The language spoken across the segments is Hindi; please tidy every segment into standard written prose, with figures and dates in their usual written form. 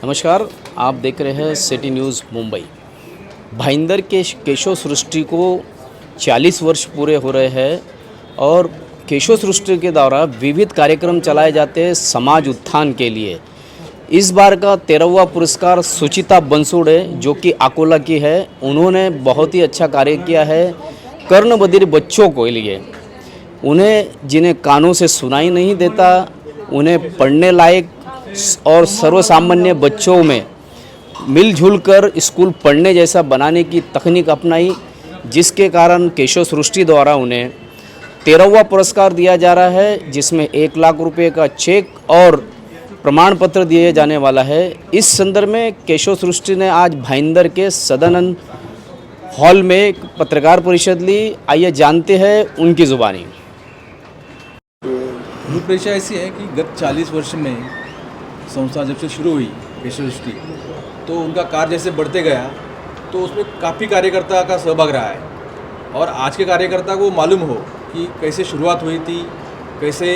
नमस्कार, आप देख रहे हैं सिटी न्यूज़ मुंबई। भाईंदर के केशव सृष्टि को 40 वर्ष पूरे हो रहे हैं और केशव सृष्टि के द्वारा विविध कार्यक्रम चलाए जाते हैं समाज उत्थान के लिए। इस बार का 13वां पुरस्कार सुचिता बंसोड़े जो कि अकोला की है, उन्होंने बहुत ही अच्छा कार्य किया है कर्णबधिर बच्चों के लिए। उन्हें जिन्हें कानों से सुनाई नहीं देता, उन्हें पढ़ने लायक और सर्वसामान्य बच्चों में मिलजुल कर स्कूल पढ़ने जैसा बनाने की तकनीक अपनाई, जिसके कारण केशव सृष्टि द्वारा उन्हें 13वां पुरस्कार दिया जा रहा है, जिसमें 1 लाख रुपए का चेक और प्रमाण पत्र दिए जाने वाला है। इस संदर्भ में केशव सृष्टि ने आज भाईंदर के सदानंद हॉल में एक पत्रकार परिषद ली। आइए जानते हैं उनकी ज़ुबानी। रूपरेखा ऐसी है कि गत 40 वर्ष में संस्था जब से शुरू हुई केशव सृष्टि, तो उनका कार्य जैसे बढ़ते गया तो उसमें काफ़ी कार्यकर्ता का सहभाग रहा है। और आज के कार्यकर्ता को मालूम हो कि कैसे शुरुआत हुई थी, कैसे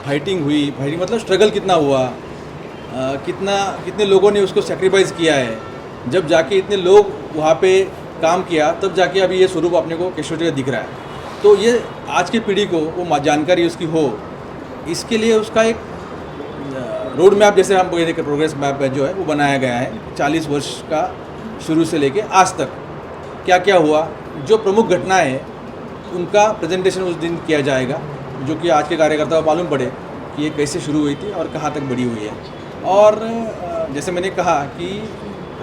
फाइटिंग मतलब स्ट्रगल कितना हुआ, कितने लोगों ने उसको सेक्रीफाइस किया है। जब जाके इतने लोग वहाँ पे काम किया, तब जाके अभी ये स्वरूप अपने को केशव जी का दिख रहा है। तो ये आज की पीढ़ी को वो जानकारी उसकी हो, इसके लिए उसका एक रोड मैप, जैसे हम प्रोग्रेस मैप जो है वो बनाया गया है। 40 वर्ष का शुरू से लेके आज तक क्या क्या हुआ, जो प्रमुख घटनाएं हैं उनका प्रेजेंटेशन उस दिन किया जाएगा, जो कि आज के कार्यकर्ता को मालूम पड़े कि ये कैसे शुरू हुई थी और कहाँ तक बढ़ी हुई है। और जैसे मैंने कहा कि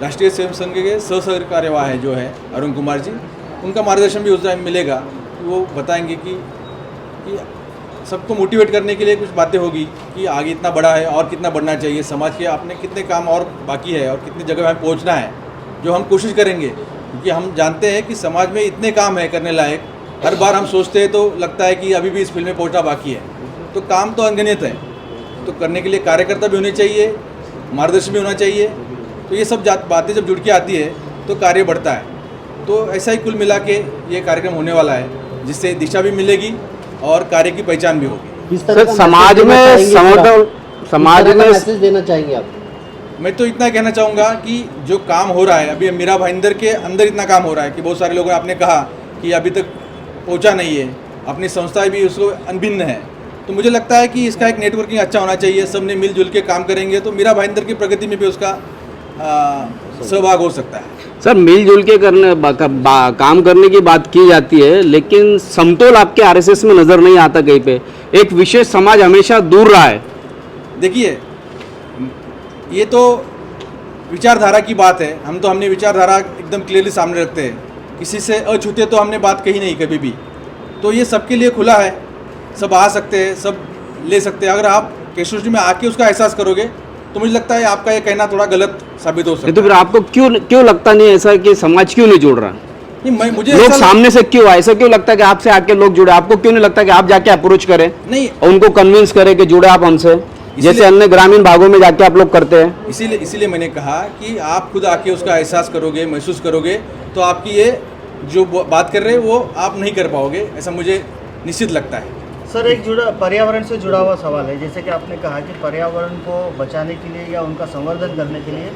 राष्ट्रीय स्वयं संघ के सह कार्यवाह जो है अरुण कुमार जी, उनका मार्गदर्शन भी उस टाइम मिलेगा। वो बताएंगे कि सबको मोटिवेट करने के लिए कुछ बातें होगी कि आगे इतना बड़ा है और कितना बढ़ना चाहिए, समाज के आपने कितने काम और बाकी है और कितनी जगह हमें पहुंचना है, जो हम कोशिश करेंगे। क्योंकि हम जानते हैं कि समाज में इतने काम है करने लायक। हर बार हम सोचते हैं तो लगता है कि अभी भी इस फील्ड में पहुंचना बाकी है, तो काम तो अनगिनत है। तो करने के लिए कार्यकर्ता भी होने चाहिए, मार्गदर्शन भी होना चाहिए। तो ये सब बातें जब जुड़ के आती है तो कार्य बढ़ता है। तो ऐसा ही कुल मिला के ये कार्यक्रम होने वाला है, जिससे दिशा भी मिलेगी और कार्य की पहचान भी होगी। सर, समाज में मैसेज देना चाहेंगे आप? मैं तो इतना कहना चाहूँगा कि जो काम हो रहा है अभी मीरा भाईंदर के अंदर, इतना काम हो रहा है कि बहुत सारे लोगों ने आपने कहा कि अभी तक पहुँचा नहीं है, अपनी संस्थाएं भी उसको अनभिन्न है। तो मुझे लगता है कि इसका एक नेटवर्किंग अच्छा होना चाहिए। सब ने मिलजुल के काम करेंगे तो मीरा भाईंदर की प्रगति में भी उसका सहभाग हो सकता है। सर, मिलजुल के काम करने की बात की जाती है, लेकिन समतोल आपके आरएसएस में नज़र नहीं आता कहीं पे। एक विशेष समाज हमेशा दूर रहा है। देखिए, ये तो विचारधारा की बात है। हमने विचारधारा एकदम क्लियरली सामने रखते हैं। किसी से अछूते तो हमने बात कही नहीं कभी भी। तो ये सबके लिए खुला है, सब आ सकते हैं, सब ले सकते हैं। अगर आप केशव जी में आके उसका एहसास करोगे तो मुझे लगता है आपका ये कहना थोड़ा गलत साबित हो सकता है। तो फिर आपको क्यों लगता नहीं ऐसा कि समाज क्यों नहीं जुड़ रहा? नहीं, मुझे लोग सामने से क्यों, ऐसा क्यों लगता है कि आपसे आके लोग जुड़े? आपको क्यों नहीं लगता कि आप जाके अप्रोच करें, नहीं, और उनको कन्विंस करें कि जुड़े आप हमसे, जैसे अन्य ग्रामीण भागों में जाके आप लोग करते हैं? इसीलिए मैंने कहा कि आप खुद आके उसका एहसास करोगे, महसूस करोगे, तो आपकी ये जो बात कर रहे हैं वो आप नहीं कर पाओगे, ऐसा मुझे निश्चित लगता है। सर, एक पर्यावरण से जुड़ा हुआ सवाल है। जैसे कि आपने कहा कि पर्यावरण को बचाने के लिए या उनका संवर्धन करने के लिए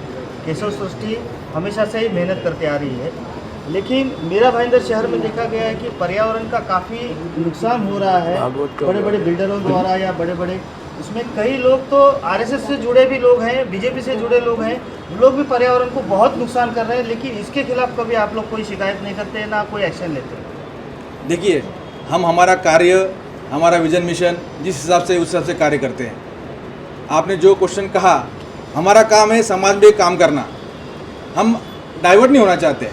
केशव सृष्टि हमेशा से ही मेहनत करते आ रही है, लेकिन मीरा भाईंदर शहर में देखा गया है कि पर्यावरण का काफ़ी नुकसान हो रहा है बड़े बड़े बिल्डरों द्वारा या बड़े उसमें कई लोग तो आरएसएस से जुड़े भी लोग हैं, बीजेपी से जुड़े लोग हैं, लोग भी पर्यावरण को बहुत नुकसान कर रहे हैं, लेकिन इसके खिलाफ कभी आप लोग कोई शिकायत नहीं करते, ना कोई एक्शन लेते? देखिए, हम हमारा कार्य, हमारा विजन मिशन जिस हिसाब से उस हिसाब से कार्य करते हैं। आपने जो क्वेश्चन कहा, हमारा काम है समाज में काम करना, हम डाइवर्ट नहीं होना चाहते।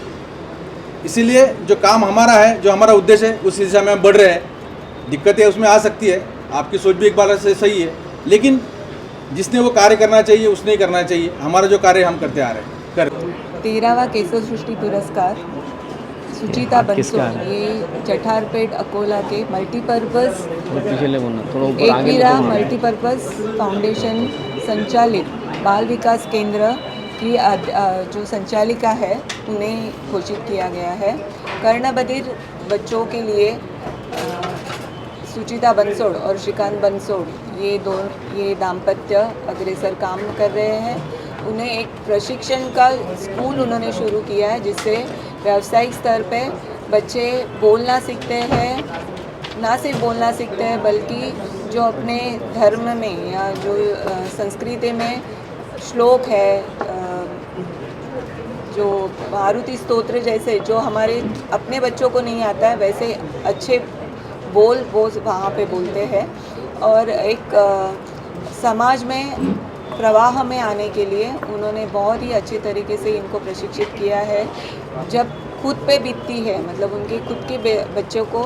इसीलिए जो काम हमारा है, जो हमारा उद्देश्य है, उस दिशा में हम बढ़ रहे हैं। दिक्कतें उसमें आ सकती है, आपकी सोच भी एक बार से सही है, लेकिन जिसने वो कार्य करना चाहिए उसने ही करना चाहिए। हमारा जो कार्य हम करते आ रहे हैं। 13वां केशव सृष्टि पुरस्कार सुचिता बंसोड़, ये चठारपेट अकोला के मल्टीपर्पज़ एकवीरा मल्टीपर्पज़ फाउंडेशन संचालित बाल विकास केंद्र की जो संचालिका है उन्हें घोषित किया गया है। कर्णबधिर बच्चों के लिए सुचिता बंसोड़ और श्रीकांत बंसोड़ ये दाम्पत्य अग्रसर काम कर रहे हैं। उन्हें एक प्रशिक्षण का स्कूल उन्होंने शुरू किया है, जिससे व्यावसायिक स्तर पे बच्चे बोलना सीखते हैं, ना सिर्फ बोलना सीखते हैं बल्कि जो अपने धर्म में या जो संस्कृति में श्लोक है, जो मारुति स्तोत्र जैसे जो हमारे अपने बच्चों को नहीं आता है, वैसे अच्छे बोल वो वहाँ पे बोलते हैं। और एक समाज में प्रवाह में आने के लिए उन्होंने बहुत ही अच्छे तरीके से इनको प्रशिक्षित किया है। जब खुद पे बीतती है, मतलब उनके खुद के बच्चों को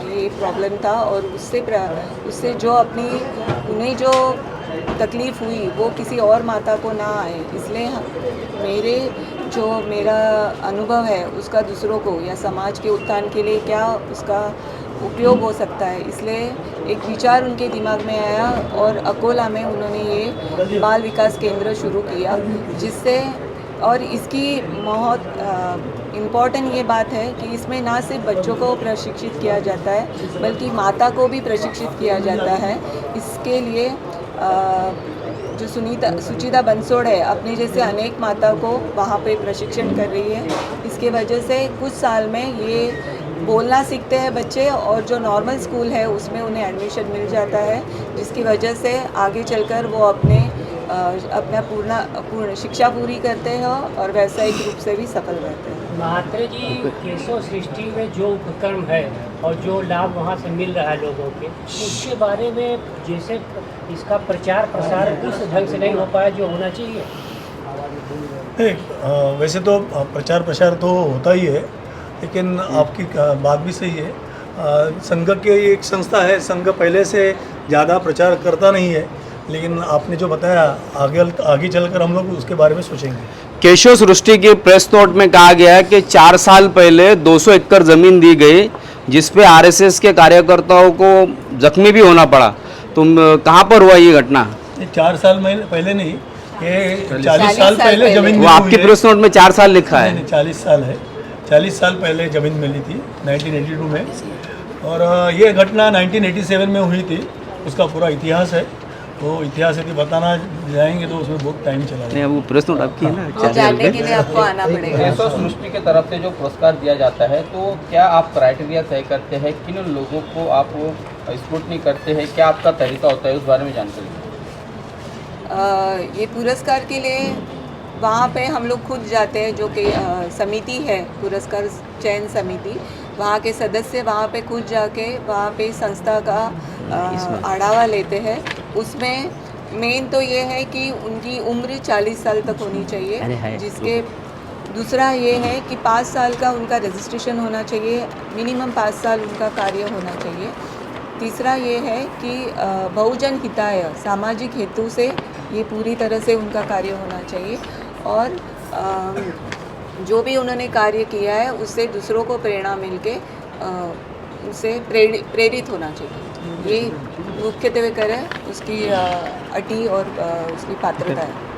ये प्रॉब्लम था और उससे जो उन्हें जो तकलीफ़ हुई वो किसी और माता को ना आए, इसलिए मेरा अनुभव है उसका दूसरों को या समाज के उत्थान के लिए क्या उसका उपयोग हो सकता है, इसलिए एक विचार उनके दिमाग में आया और अकोला में उन्होंने ये बाल विकास केंद्र शुरू किया, जिससे और इसकी बहुत इम्पॉर्टेंट ये बात है कि इसमें ना सिर्फ बच्चों को प्रशिक्षित किया जाता है बल्कि माता को भी प्रशिक्षित किया जाता है। इसके लिए जो सुचिता बंसोड़ है अपने जैसे अनेक माता को वहाँ पे प्रशिक्षण कर रही है। इसके वजह से कुछ साल में ये बोलना सीखते हैं बच्चे और जो नॉर्मल स्कूल है उसमें उन्हें एडमिशन मिल जाता है, जिसकी वजह से आगे चलकर वो अपना पूर्ण शिक्षा पूरी करते हैं और व्यावसायिक रूप से भी सफल रहते हैं। महात्रे जी, केशव सृष्टि में जो उपक्रम है और जो लाभ वहाँ से मिल रहा है लोगों के, उसके बारे में जैसे इसका प्रचार प्रसार उस ढंग से नहीं हो पाया जो होना चाहिए। वैसे तो प्रचार प्रसार तो होता ही है, लेकिन आपकी बात भी सही है। संघ की एक संस्था है, संघ पहले से ज़्यादा प्रचार करता नहीं है, लेकिन आपने जो बताया आगे चलकर हम लोग उसके बारे में सोचेंगे। केशव सृष्टि के प्रेस नोट में कहा गया है कि 4 साल पहले 200 एकड़ ज़मीन दी गई, जिस पे आरएसएस के कार्यकर्ताओं को जख्मी भी होना पड़ा। तो कहाँ पर हुआ ये घटना? 4 साल पहले नहीं, ये 40 साल पहले ज़मीन वो आपके प्रेस नोट में 4 साल लिखा है। नहीं, 40 साल है। 40 साल पहले ज़मीन मिली थी 1982 में, और ये घटना 1987 में हुई थी। उसका पूरा इतिहास है, तो इतिहास यदि बताना जाएंगे तो उसमें बहुत टाइम चला जाएगा। वो प्रश्न नोट आपकी है ना, वो जानने के लिए आपको आना पड़ेगा। केशव सृष्टि की तरफ से जो पुरस्कार दिया जाता है, तो क्या आप क्राइटेरिया तय करते हैं, किन लोगों को आप स्क्रूटनी करते हैं, क्या आपका तरीका होता है, उस बारे में जानकारी? ये पुरस्कार के लिए वहाँ पे हम लोग खुद जाते हैं, जो कि समिति है पुरस्कार चयन समिति, वहाँ के सदस्य वहाँ पे खुद जाके वहाँ पे संस्था का आढ़ावा लेते हैं। उसमें मेन तो ये है कि उनकी उम्र 40 साल तक होनी चाहिए, जिसके दूसरा ये है कि 5 साल का उनका रजिस्ट्रेशन होना चाहिए, मिनिमम 5 साल उनका कार्य होना चाहिए। तीसरा ये है कि बहुजन हिताय, सामाजिक हेतु से ये पूरी तरह से उनका कार्य होना चाहिए, और जो भी उन्होंने कार्य किया है उससे दूसरों को प्रेरणा मिलके उससे प्रेरित होना चाहिए। ये मुख्यत्वे करें उसकी अटी और उसकी पात्रता है।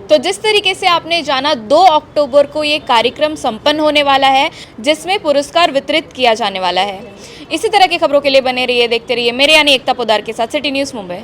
तो जिस तरीके से आपने जाना, 2 अक्टूबर को ये कार्यक्रम संपन्न होने वाला है, जिसमें पुरस्कार वितरित किया जाने वाला है। इसी तरह की खबरों के लिए बने रहिए, देखते रहिए मेरे यानी एकता पोदार के साथ सिटी न्यूज़ मुंबई।